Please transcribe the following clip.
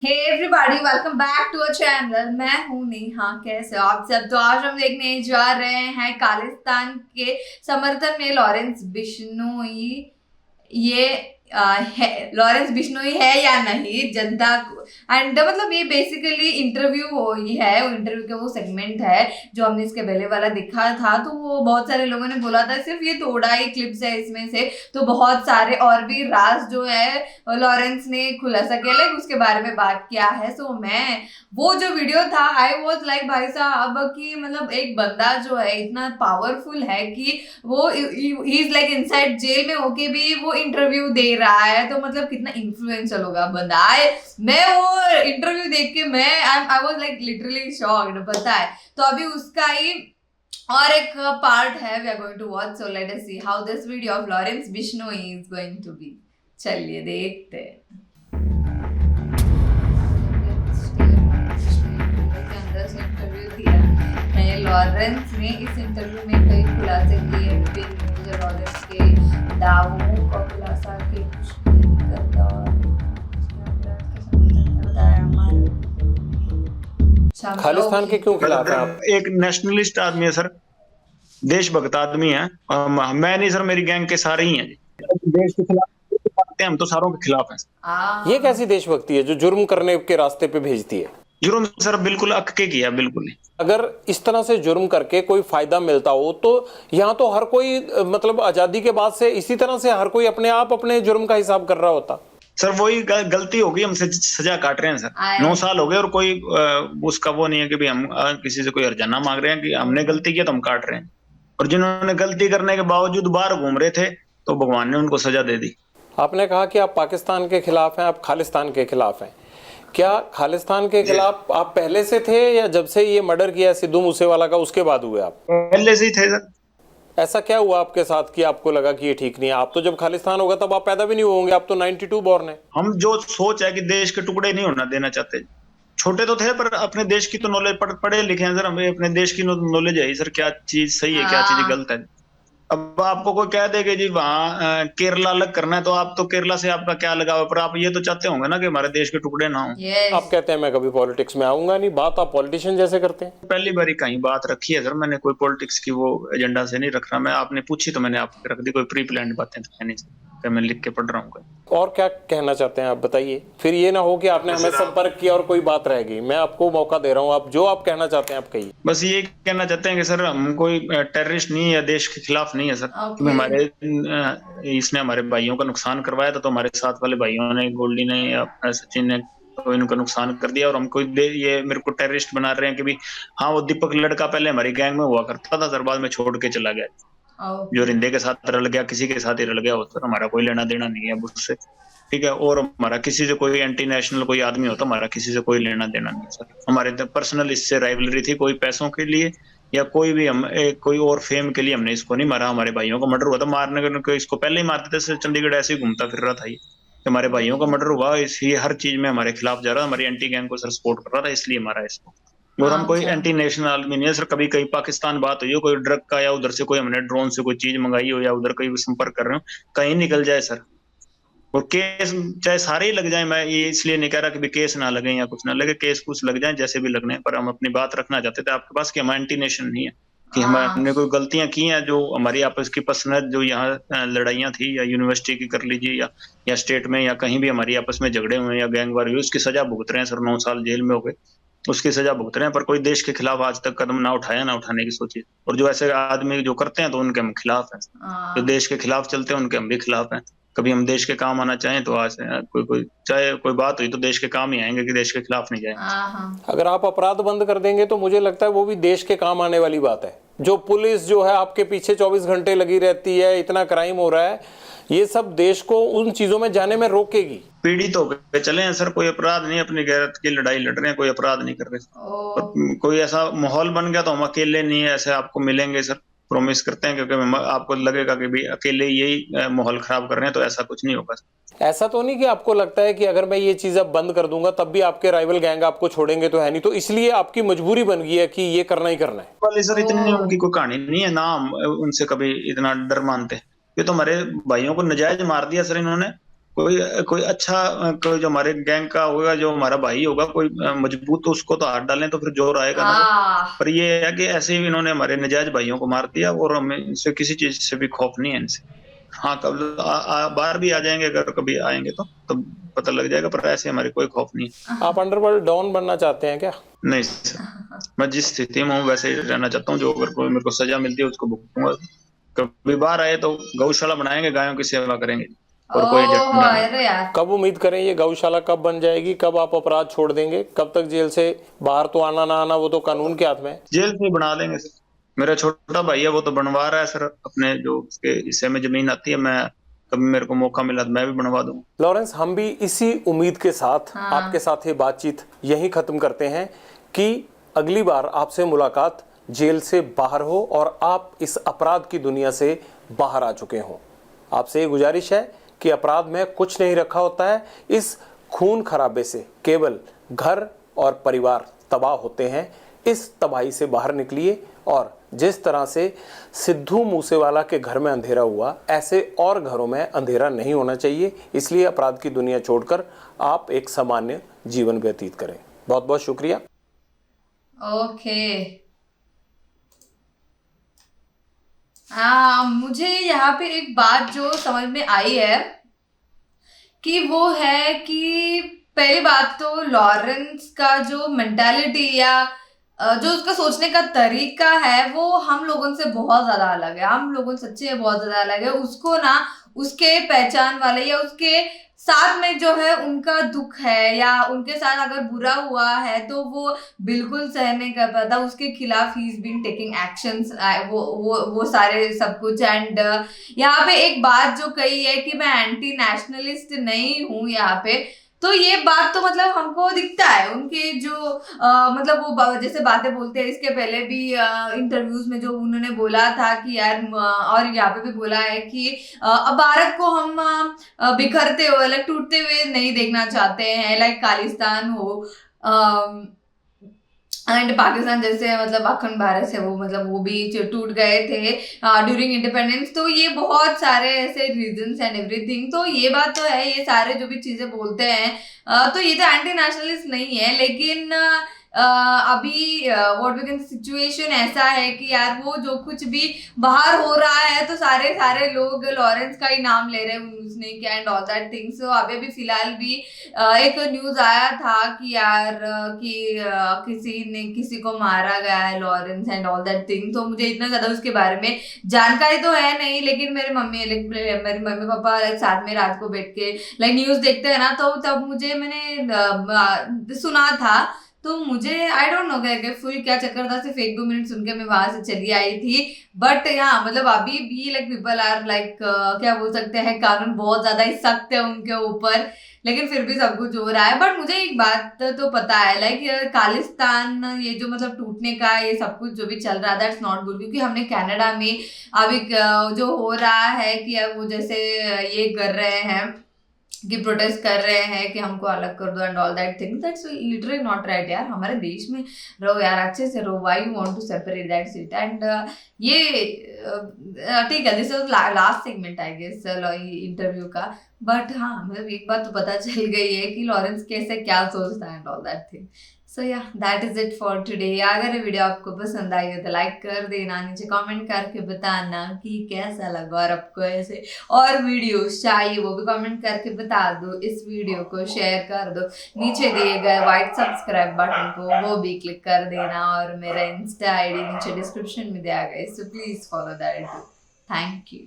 Hey everybody, welcome back to a channel. मैं हूं नेहा। कैसे हो आप सब? तो आज हम देखने जा रहे हैं खालिस्तान के समर्थन में लॉरेंस बिश्नोई। ये है लॉरेंस बिश्नोई है या नहीं जनता को। एंड मतलब ये बेसिकली इंटरव्यू हो ही है, वो इंटरव्यू का वो सेगमेंट है जो हमने इसके पहले वाला देखा था। तो वो बहुत सारे लोगों ने बोला था सिर्फ ये थोड़ा ही क्लिप्स है इसमें से, तो बहुत सारे और भी राज जो है लॉरेंस ने खुलासा किया, लाइक उसके बारे में बात किया है। सो मैं वो जो वीडियो था आई वॉज लाइक भाई साहब कि मतलब एक बंदा जो है इतना पावरफुल है कि वो he is like inside jail में होके भी वो इंटरव्यू दे रहा है। तो मतलब कितना इन्फ्लुएंशियल होगा बंदा। मैं वो इंटरव्यू देख के मैं I was like literally shocked, पता है। तो अभी उसका ही और एक पार्ट है, we are going to watch. So let us see how this video of Lawrence Bishnoi is going to be. चलिए देखते हैं। के अंदर से इंटरव्यू दिया है लॉरेंस ने। इस इंटरव्यू में कई खुलासे किए न्यूज लॉरेंस के दावों का खुलासा के कुछ नहीं करता और बताया हमारे खालिस्तान के क्यों खिलाफ है आप? एक नेशनलिस्ट आदमी है सर, देशभक्त आदमी है। मैं नहीं सर, मेरी गैंग के सारे ही हैं जी। देश के खिलाफ हम तो सारों के खिलाफ हैं। ये कैसी देशभक्ति है जो जुर्म करने के रास्ते पे भेजती है? जुर्म सर बिल्कुल अक के किया, बिल्कुल ही। अगर इस तरह से जुर्म करके कोई फायदा मिलता हो तो यहाँ तो हर कोई मतलब आजादी के बाद से इसी तरह से हर कोई अपने आप अपने जुर्म का हिसाब कर रहा होता। सर वही गलती होगी, हमसे सजा काट रहे हैं सर। 9 साल हो गए और कोई उसका वो नहीं है कि भी हम किसी से कोई हर्जाना मांग रहे हैं कि हमने गलती किया तो हम काट रहे हैं। और जिन्होंने गलती करने के बावजूद बाहर घूम रहे थे तो भगवान ने उनको सजा दे दी। आपने कहा कि आप पाकिस्तान के खिलाफ हैं, आप खालिस्तान के खिलाफ हैं। क्या खालिस्तान के खिलाफ आप पहले से थे या जब से ये मर्डर किया सिद्धू मूसेवाला का उसके बाद हुए आप? पहले से ही थे सर। ऐसा क्या हुआ आपके साथ कि आपको लगा कि ये ठीक नहीं है? आप तो जब खालिस्तान होगा तब आप पैदा भी नहीं होंगे, आप तो 92 बॉर्न है। हम जो सोच है कि देश के टुकड़े नहीं होना देना चाहते। छोटे तो थे पर अपने देश की तो नॉलेज पढ़े लिखे हैं सर। हमें अपने देश की नॉलेज है सर, क्या चीज सही है क्या चीज गलत है। अब आपको कोई कह दे कि जी वहाँ केरला अलग करना है तो आप तो केरला से आपका क्या लगाव है, पर आप ये तो चाहते होंगे ना कि हमारे देश के टुकड़े ना हो। आप कहते हैं मैं कभी पॉलिटिक्स में आऊंगा नहीं, बात आप पॉलिटिशियन जैसे करते हैं। पहली बार कहीं बात रखी है सर, मैंने कोई पॉलिटिक्स की वो एजेंडा से नहीं रख रहा। मैं आपने पूछी तो मैंने आपको रख दी, कोई प्री प्लान्ड बातें तो है नहीं सर, मैं लिख के पढ़ रहा हूँ। और क्या कहना चाहते हैं आप बताइए, फिर ये ना हो कि आपने हमें संपर्क किया और कोई बात रह गई। मैं आपको मौका दे रहा हूँ, आप जो आप कहना चाहते हैं आप कहिए। बस ये कहना चाहते हैं कि सर हम कोई टेररिस्ट नहीं है या देश के खिलाफ नहीं है सर। हमारे इसने हमारे भाइयों का नुकसान करवाया था तो हमारे साथ वाले भाइयों ने, गोल्डी ने या सचिन ने, तो इनका नुकसान कर दिया और हमको ये मेरे को टेररिस्ट बना रहे हैं कि भी हाँ वो दीपक लड़का पहले हमारी गैंग में हुआ करता था सर, बाद में छोड़ के चला गया। जो रिंदे के साथ रल गया, किसी के साथ ही रल गया हो सर, हमारा कोई लेना देना नहीं है उससे, ठीक है। और हमारा किसी से कोई एंटी नेशनल कोई आदमी हो तो हमारा किसी से कोई लेना देना नहीं सर। हमारे पर्सनल इससे राइवलरी थी, कोई पैसों के लिए या कोई भी हम कोई और फेम के लिए हमने इसको नहीं मारा। हमारे भाइयों का मर्डर हुआ था, मारने को इसको पहले ही मारते थे सर। चंडीगढ़ ऐसे ही घूमता फिर रहा था ये। हमारे भाइयों का मर्डर हुआ, इसलिए हर चीज में हमारे खिलाफ जा रहा था, हमारी एंटी गैंग को सर सपोर्ट कर रहा था, इसलिए मारा इसको। और हम कोई एंटी नेशनल आदमी नहीं है सर। कभी कहीं पाकिस्तान बात हुई हो कोई ड्रग का या उधर से कोई हमने ड्रोन से कोई चीज मंगाई हो या उधर कहीं संपर्क कर रहे हो, कहीं निकल जाए सर। और केस चाहे सारे ही लग जाए, मैं ये इसलिए नहीं कह रहा कि भी केस ना लगे या कुछ ना लगे, केस कुछ लग जाए जैसे भी लगने, पर हम अपनी बात रखना चाहते थे आपके पास कि हम एंटी नेशन नहीं है, कि हमने कोई गलतियां की हैं जो हमारी आपस की पर्सनल जो यहाँ लड़ाइयां थी या यूनिवर्सिटी की कर लीजिए या स्टेट में या कहीं भी हमारी आपस में झगड़े हुए या गैंगवार हुई, उसकी सजा भुगत रहे हैं सर। 9 साल जेल में हो गए, उसकी सजा भुगत रहे हैं, पर कोई देश के खिलाफ आज तक कदम ना उठाया, ना उठाने की सोची। और जो ऐसे आदमी जो करते हैं तो उनके हम खिलाफ हैं, जो देश के खिलाफ चलते हैं उनके हम भी खिलाफ हैं। कभी हम देश के काम आना चाहें तो आज कोई चाहे कोई बात हुई तो देश के काम ही आएंगे, कि देश के खिलाफ नहीं जाएंगे। अगर आप अपराध बंद कर देंगे तो मुझे लगता है वो भी देश के काम आने वाली बात है। जो पुलिस जो है आपके पीछे 24 घंटे लगी रहती है, इतना क्राइम हो रहा है, ये सब देश को उन चीजों में जाने में रोकेगी। पीड़ित होकर चले हैं सर, कोई अपराध नहीं, अपनी गैरत की लड़ाई लड़ रहे हैं, कोई अपराध नहीं कर रहे। कोई ऐसा माहौल बन गया तो हम अकेले नहीं है, ऐसे आपको मिलेंगे सर, प्रॉमिस करते हैं, क्योंकि आपको लगेगा कि भी अकेले यही माहौल खराब कर रहे हैं, तो ऐसा कुछ नहीं होगा। ऐसा तो नहीं कि आपको लगता है कि अगर मैं ये चीज अब बंद कर दूंगा तब भी आपके राइवल गैंग आपको छोड़ेंगे तो है नहीं, तो इसलिए आपकी मजबूरी बन गई है कि ये करना ही करना है? वाले सर इतनी उनकी कोई कहानी नहीं है ना, हम उनसे कभी इतना डर मानते। ये तो हमारे भाइयों को नजायज मार दिया सर इन्होंने, कोई अच्छा कोई जो हमारे गैंग का होगा, जो हमारा भाई होगा कोई मजबूत, तो उसको तो हाथ डालें तो फिर जोर आएगा ना। पर ये है कि ऐसे ही इन्होंने हमारे नजायज भाइयों को मार दिया, और हमें इनसे किसी चीज से भी खौफ नहीं है इनसे। हाँ, कब बाहर भी आ जाएंगे, अगर कभी आएंगे तो पता लग जाएगा, पर ऐसे हमारे कोई खौफ नहीं है। आप अंडरवर्ल्ड डॉन बनना चाहते हैं क्या? नहीं सर, मैं जिस स्थिति में हूँ वैसे ही रहना चाहता हूँ। जो अगर कोई मेरे को सजा मिलती है उसको भुगतूंगा। कभी बाहर आए तो गौशाला बनाएंगे, गायों की सेवा करेंगे, और कोई एजेंडा नहीं। अरे यार, कब उम्मीद करें ये गौशाला कब बन जाएगी? कब आप अपराध छोड़ देंगे? कब तक जेल से बाहर तो आना ना आना वो तो कानून के हाथ में है। जेल से बना देंगे सर। मेरा छोटा भाई है, वो तो बनवा रहा है सर, अपने जो उसके हिस्से में जमीन आती है। मैं कभी मेरे को मौका मिला तो मैं भी बनवा दूंगा। लॉरेंस, हम भी इसी उम्मीद के साथ आपके साथ ये बातचीत यहीं खत्म करते हैं कि अगली बार आपसे मुलाकात जेल से बाहर हो और आप इस अपराध की दुनिया से बाहर आ चुके हों। आपसे ये गुजारिश है कि अपराध में कुछ नहीं रखा होता है, इस खून खराबे से केवल घर और परिवार तबाह होते हैं। इस तबाही से बाहर निकलिए, और जिस तरह से सिद्धू मूसेवाला के घर में अंधेरा हुआ, ऐसे और घरों में अंधेरा नहीं होना चाहिए। इसलिए अपराध की दुनिया छोड़कर आप एक सामान्य जीवन व्यतीत करें। बहुत बहुत शुक्रिया। ओके। मुझे यहाँ पे एक बात जो समझ में आई है कि वो है कि पहली बात तो लॉरेंस का जो मेंटालिटी या जो उसका सोचने का तरीका है वो हम लोगों से बहुत ज्यादा अलग है। हम लोगों से सच्चे बहुत ज्यादा अलग है। उसको ना उसके पहचान वाले या उसके साथ में जो है उनका दुख है या उनके साथ अगर बुरा हुआ है तो वो बिल्कुल सहन नहीं कर पाता। उसके खिलाफ he is been taking actions, वो सारे सब कुछ। एंड यहाँ पे एक बात जो कही है कि मैं एंटी नेशनलिस्ट नहीं हूँ यहाँ पे, तो ये बात तो मतलब हमको दिखता है उनके जो मतलब वो जैसे बातें बोलते हैं। इसके पहले भी इंटरव्यूज में जो उन्होंने बोला था कि यार और यहाँ पे भी बोला है कि अब भारत को हम बिखरते हुए लाइक टूटते हुए नहीं देखना चाहते हैं, लाइक खालिस्तान हो एंड पाकिस्तान जैसे मतलब अखंड भारत से वो मतलब वो भी टूट गए थे ड्यूरिंग इंडिपेंडेंस। तो ये बहुत सारे ऐसे रीजंस एंड एवरीथिंग। तो ये बात तो है, ये सारे जो भी चीजें बोलते हैं तो ये तो एंटी नेशनलिस्ट नहीं है। लेकिन अभी व्हाट वी कैन सिचुएशन ऐसा है कि यार वो जो कुछ भी बाहर हो रहा है तो सारे लोग लॉरेंस का ही नाम ले रहे हैं, उसने क्या एंड ऑल दैट थिंग्स। सो अभी फिलहाल भी एक न्यूज आया था कि यार कि किसी ने किसी को मारा गया है, Lawrence and all that thing. तो मुझे इतना ज्यादा उसके बारे में जानकारी तो है नहीं, लेकिन मेरे मम्मी पापा साथ में रात को बैठ के लाइक न्यूज देखते हैं ना, तो तब मुझे मैंने सुना था। तो मुझे आई डोंट नो क्या फुल क्या चक्कर था, सिर्फ 1-2 मिनट सुन के मैं वहां से चली आई थी। बट यहाँ मतलब अभी भी लाइक पीपल आर लाइक क्या बोल सकते हैं, कानून बहुत ज्यादा ही सख्त है उनके ऊपर, लेकिन फिर भी सब कुछ हो रहा है। बट मुझे एक बात तो पता है लाइक खालिस्तान ये जो मतलब टूटने का ये सब कुछ जो भी चल रहा है दैट्स नॉट गुड। क्योंकि हमने कनाडा में अभी जो हो रहा है कि वो जैसे ये कर रहे हैं कि प्रोटेस्ट कर रहे हैं कि हमको अलग कर दो and all that things, that's literally not right यार। हमारे देश में रहो यार, अच्छे से रहो, why you want to separate, that's it. And ये ठीक है, this was last segment I guess interview का। बट हाँ मतलब एक बात तो पता चल गई है कि लॉरेंस कैसे क्या सोचता है एंड ऑल दैट थिंग। सो या that is it for today. अगर ये वीडियो आपको पसंद आई हो तो लाइक कर देना, नीचे कमेंट करके बताना कि कैसा लगा, और आपको ऐसे और वीडियोस चाहिए वो भी कमेंट करके बता दो। इस वीडियो को शेयर कर दो, नीचे दिए गए व्हाइट सब्सक्राइब बटन को वो भी क्लिक कर देना, और मेरा इंस्टा आईडी नीचे डिस्क्रिप्शन में दिया गया है, so please follow that. Thank you.